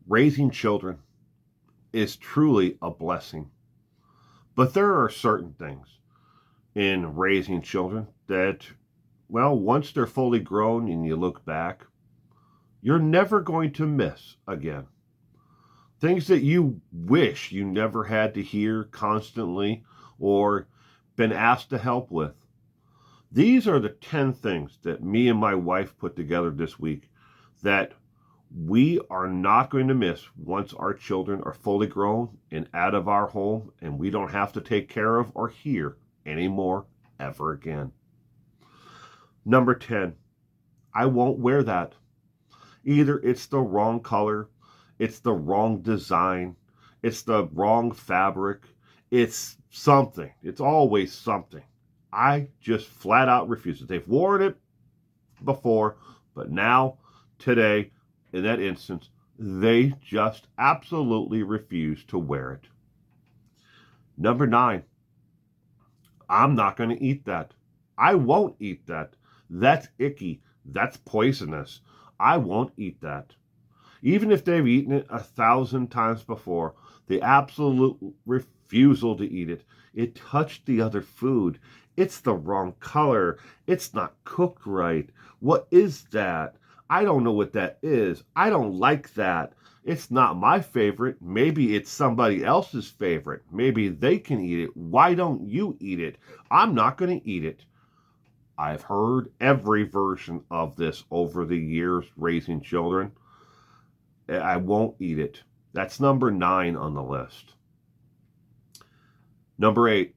Raising children is truly a blessing. But there are certain things in raising children that, well, once they're fully grown and you look back, you're never going to miss again. Things that you wish you never had to hear constantly or been asked to help with. These are the 10 things that me and my wife put together this week that we are not going to miss once our children are fully grown and out of our home and we don't have to take care of or hear anymore ever again. Number 10, I won't wear that. Either it's the wrong color, it's the wrong design, it's the wrong fabric, it's something. It's always something. I just flat out refuse it. They've worn it before, but now, today, in that instance, they just absolutely refuse to wear it. Number 9, I'm not going to eat that. I won't eat that. That's icky. That's poisonous. I won't eat that. Even if they've eaten it 1,000 times before, the absolute refusal to eat it. It touched the other food. It's the wrong color. It's not cooked right. What is that? I don't know what that is. I don't like that. It's not my favorite. Maybe it's somebody else's favorite. Maybe they can eat it. Why don't you eat it? I'm not going to eat it. I've heard every version of this over the years raising children. I won't eat it. That's number 9 on the list. Number 8,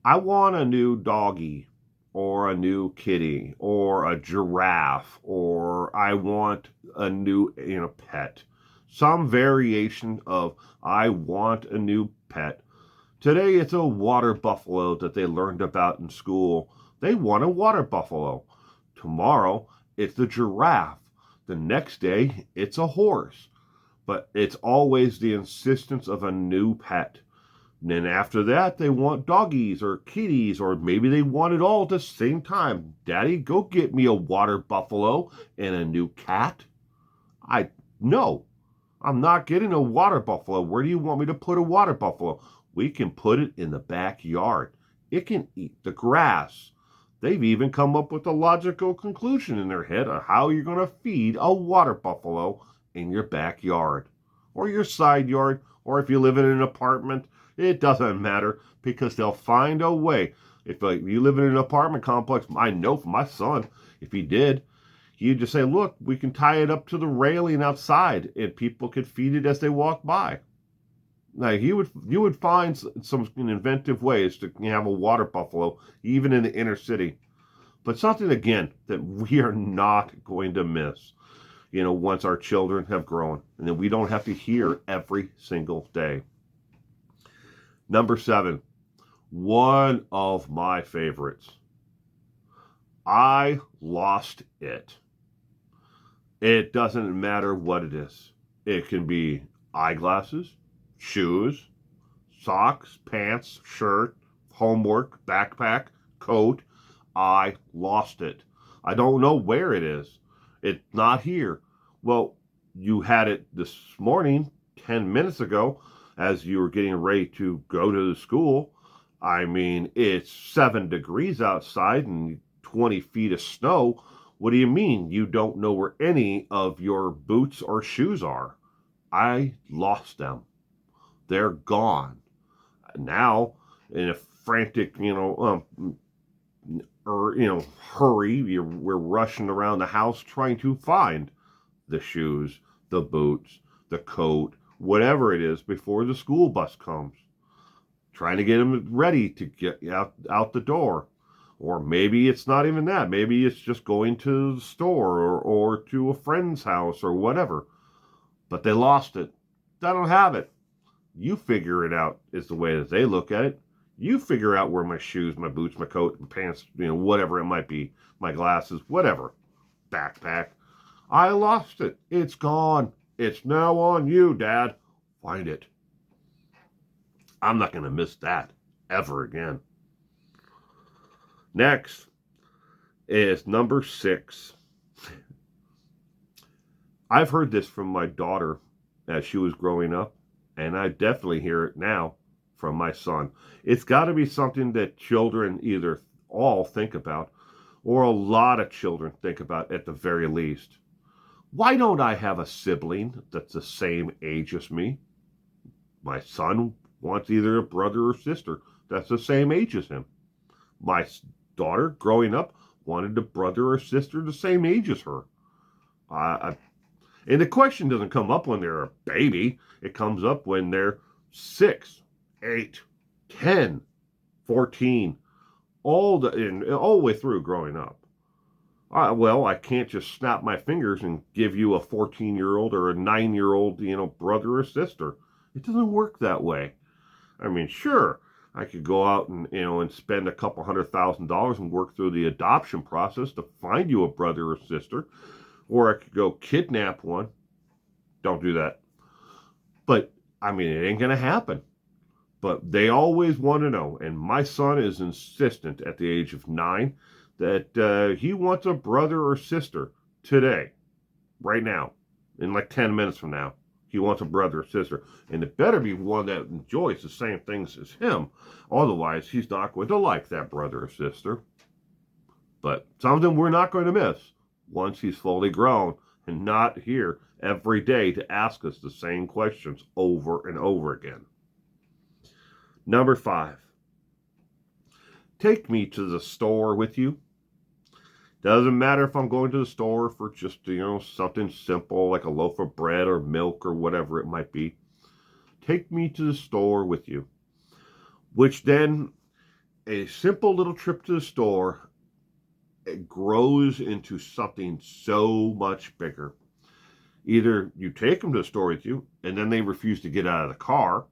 I want a new doggy or a new kitty or a giraffe or I want a new pet. Some variation of I want a new pet. Today it's a water buffalo that they learned about in school. They want a water buffalo. Tomorrow it's the giraffe. The next day it's a horse. But it's always the insistence of a new pet. And then after that, they want doggies or kitties, or maybe they want it all at the same time. Daddy, go get me a water buffalo and a new cat. No, I'm not getting a water buffalo. Where do you want me to put a water buffalo? We can put it in the backyard. It can eat the grass. They've even come up with a logical conclusion in their head of how you're going to feed a water buffalo in your backyard or your side yard, or if you live in an apartment, it doesn't matter because they'll find a way. If you live in an apartment complex, I know from my son, if he did, he'd just say, look, we can tie it up to the railing outside and people could feed it as they walk by. Now, you would find some inventive ways to have a water buffalo, even in the inner city. But something, again, that we are not going to miss, once our children have grown and that we don't have to hear every single day. Number 7, one of my favorites. I lost it. It doesn't matter what it is. It can be eyeglasses, shoes, socks, pants, shirt, homework, backpack, coat. I lost it. I don't know where it is. It's not here. Well, you had it this morning, 10 minutes ago, as you were getting ready to go to the school. I mean, it's 7 degrees outside and 20 feet of snow. What do you mean you don't know where any of your boots or shoes are? I lost them. They're gone. Now, in a frantic, hurry, we're rushing around the house trying to find the shoes, the boots, the coat, whatever it is before the school bus comes. Trying to get them ready to get out the door. Or maybe it's not even that. Maybe it's just going to the store or to a friend's house or whatever. But they lost it. They don't have it. You figure it out is the way that they look at it. You figure out where my shoes, my boots, my coat, my pants, whatever it might be, my glasses, whatever, backpack. I lost it. It's gone. It's now on you, Dad. Find it. I'm not going to miss that ever again. Next is number 6. I've heard this from my daughter as she was growing up, and I definitely hear it now from my son. It's got to be something that children either all think about or a lot of children think about at the very least. Why don't I have a sibling that's the same age as me? My son wants either a brother or sister that's the same age as him. My daughter, growing up, wanted a brother or sister the same age as her. I, and the question doesn't come up when they're a baby. It comes up when they're 6, 8, 10, 14, all the way through growing up. Well, I can't just snap my fingers and give you a 14-year-old or a 9-year-old, brother or sister. It doesn't work that way. I mean, sure, I could go out and spend a couple $100,000 and work through the adoption process to find you a brother or sister, or I could go kidnap one. Don't do that. But I mean, it ain't gonna happen. But they always want to know, and my son is insistent at the age of 9 that he wants a brother or sister today, right now, in like 10 minutes from now. He wants a brother or sister, and it better be one that enjoys the same things as him. Otherwise, he's not going to like that brother or sister. But something we're not going to miss once he's fully grown and not here every day to ask us the same questions over and over again. Number 5, take me to the store with you. Doesn't matter if I'm going to the store for just, something simple like a loaf of bread or milk or whatever it might be. Take me to the store with you. Which then, a simple little trip to the store, it grows into something so much bigger. Either you take them to the store with you and then they refuse to get out of the car.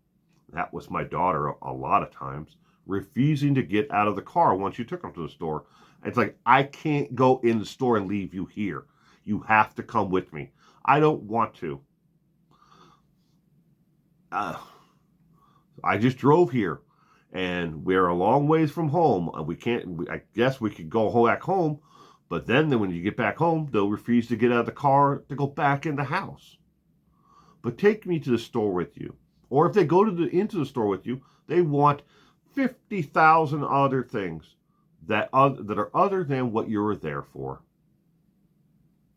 That was my daughter a lot of times, refusing to get out of the car once you took them to the store. It's like, I can't go in the store and leave you here. You have to come with me. I don't want to. I just drove here, and we're a long ways from home. I guess we could go back home, but then when you get back home, they'll refuse to get out of the car to go back in the house. But take me to the store with you. Or if they go into the store with you, they want 50,000 other things that are other than what you were there for.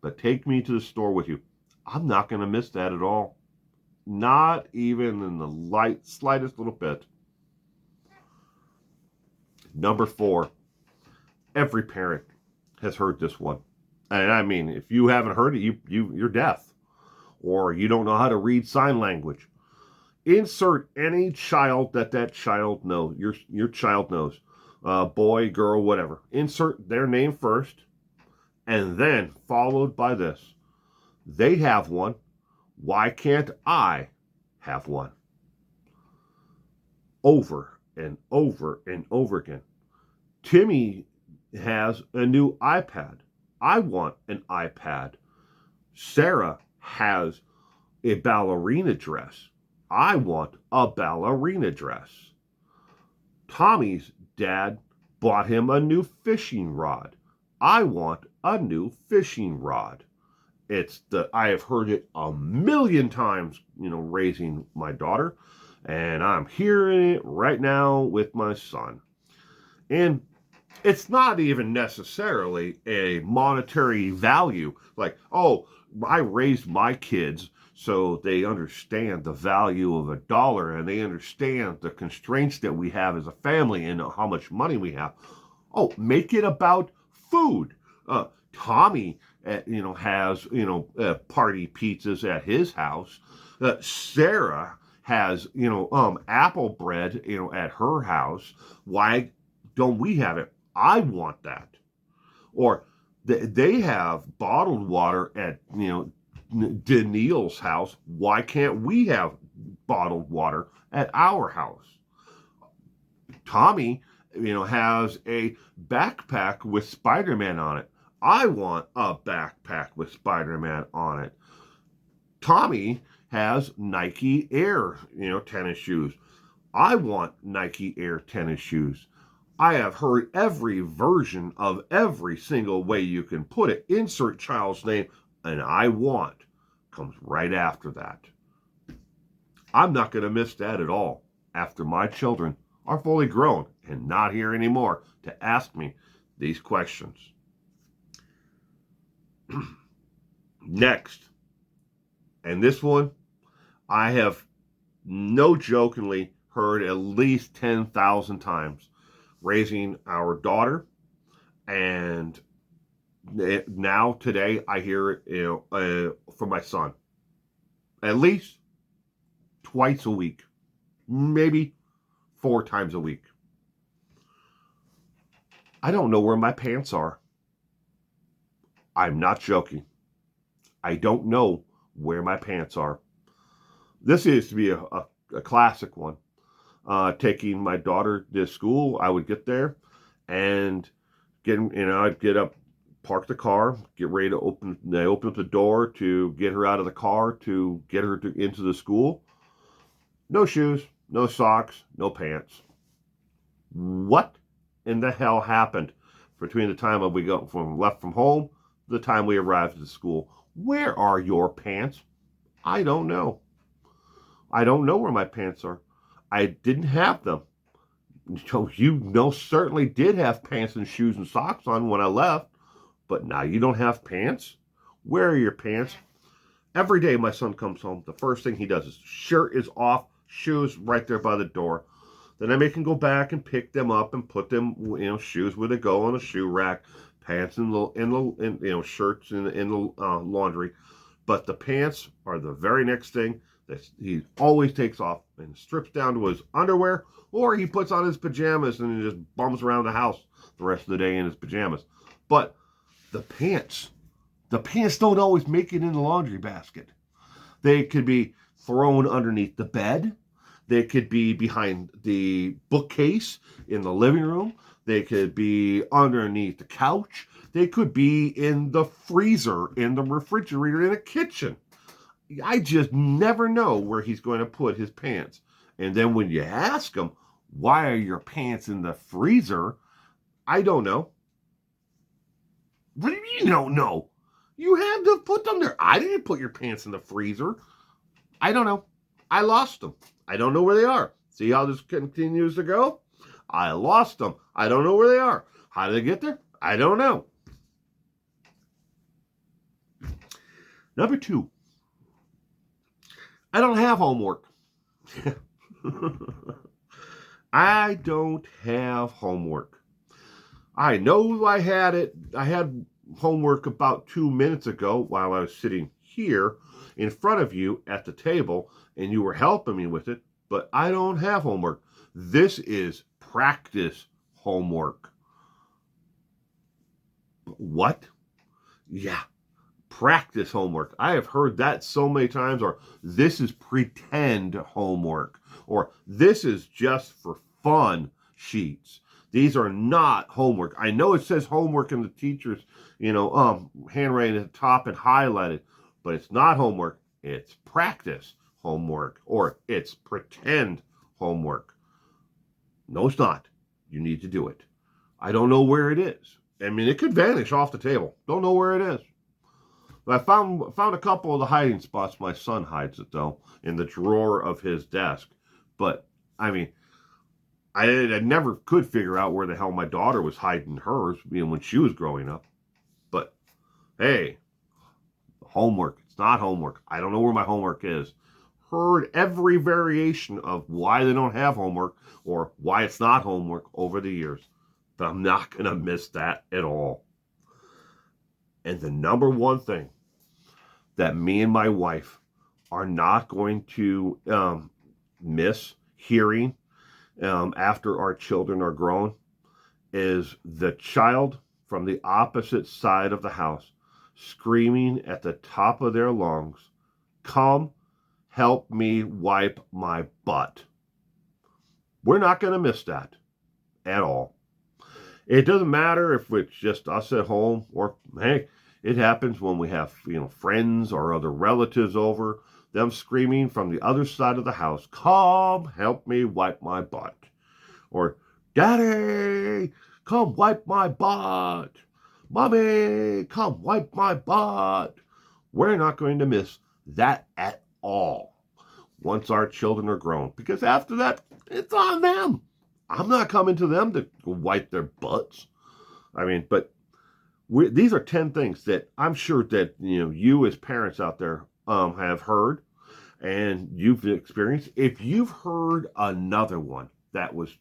But take me to the store with you. I'm not going to miss that at all. Not even in the slightest little bit. Number 4. Every parent has heard this one. And I mean, if you haven't heard it, you're deaf. Or you don't know how to read sign language. Insert any child that child knows, your child knows. Boy, girl, whatever. Insert their name first, and then followed by this. They have one. Why can't I have one? Over and over and over again. Timmy has a new iPad. I want an iPad. Sarah has a ballerina dress. I want a ballerina dress. Tommy's dad bought him a new fishing rod. I want a new fishing rod. I have heard it a million times, raising my daughter, and I'm hearing it right now with my son. And it's not even necessarily a monetary value, like, oh, I raised my kids so they understand the value of $1 and they understand the constraints that we have as a family and how much money we have. Oh, make it about food. Tommy, has, party pizzas at his house. Sarah has, apple bread, at her house. Why don't we have it? I want that. Or they have bottled water at, Daniil's house. Why can't we have bottled water at our house? Tommy, has a backpack with Spider-Man on it. I want a backpack with Spider-Man on it. Tommy has Nike Air, tennis shoes. I want Nike Air tennis shoes. I have heard every version of every single way you can put it. Insert child's name, and I want. comes right after that. I'm not going to miss that at all after my children are fully grown and not here anymore to ask me these questions. Next, and this one I have no jokingly heard at least 10,000 times, raising our daughter, and now today I hear it from my son at least twice a week, maybe 4 times a week. I don't know where my pants are. I'm not joking. I don't know where my pants are. This used to be a classic one. Taking my daughter to school, I would get there and I'd get up, park the car, get ready to open up the door to get her out of the car to get her into the school. No shoes, no socks, no pants. What in the hell happened between the time we left from home to the time we arrived at the school? Where are your pants? I don't know. I don't know where my pants are. I didn't have them. So you certainly did have pants and shoes and socks on when I left, but now you don't have pants? Where are your pants? Every day my son comes home, the first thing he does is shirt is off, shoes right there by the door. Then I make him go back and pick them up and put them, shoes where they go on a shoe rack, pants in the shirts in the laundry. But the pants are the very next thing that he always takes off and strips down to his underwear, or he puts on his pajamas and just bums around the house the rest of the day in his pajamas. But the pants don't always make it in the laundry basket. They could be thrown underneath the bed. They could be behind the bookcase in the living room. They could be underneath the couch. They could be in the freezer, in the refrigerator, in the kitchen. I just never know where he's going to put his pants. And then when you ask him, why are your pants in the freezer? I don't know. What do you mean you don't know? You had to put them there. I didn't put your pants in the freezer. I don't know. I lost them. I don't know where they are. See how this continues to go? I lost them. I don't know where they are. How did they get there? I don't know. Number 2. I don't have homework. I don't have homework. I know I had it. I had homework about 2 minutes ago while I was sitting here in front of you at the table and you were helping me with it, but I don't have homework. This is practice homework. What? Yeah, practice homework. I have heard that so many times, or this is pretend homework, or this is just for fun sheets. These are not homework. I know it says homework in the teacher's, handwriting at the top and highlighted, but it's not homework. It's practice homework, or it's pretend homework. No, it's not. You need to do it. I don't know where it is. I mean, it could vanish off the table. Don't know where it is. But I found a couple of the hiding spots. My son hides it, though, in the drawer of his desk. But, I mean, I never could figure out where the hell my daughter was hiding hers, when she was growing up. But, hey, homework. It's not homework. I don't know where my homework is. Heard every variation of why they don't have homework or why it's not homework over the years. But I'm not going to miss that at all. And the number one thing that me and my wife are not going to miss hearing after our children are grown is the child from the opposite side of the house screaming at the top of their lungs, "Come help me wipe my butt." We're not going to miss that at all. It doesn't matter if it's just us at home, or, hey, it happens when we have, friends or other relatives over, them screaming from the other side of the house, "Come help me wipe my butt." Or, "Daddy, come wipe my butt. Mommy, come wipe my butt." We're not going to miss that at all once our children are grown. Because after that, it's on them. I'm not coming to them to wipe their butts. I mean, but these are 10 things that I'm sure that you as parents out there have heard and you've experienced. If you've heard another one that was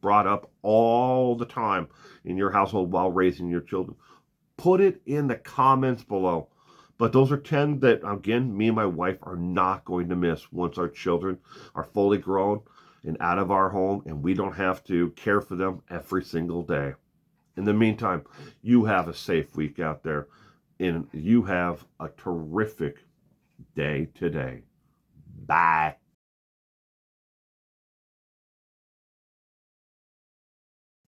brought up all the time in your household while raising your children, put it in the comments below. But those are 10 that, again, me and my wife are not going to miss once our children are fully grown and out of our home and we don't have to care for them every single day. In the meantime, you have a safe week out there and you have a terrific day today. Bye.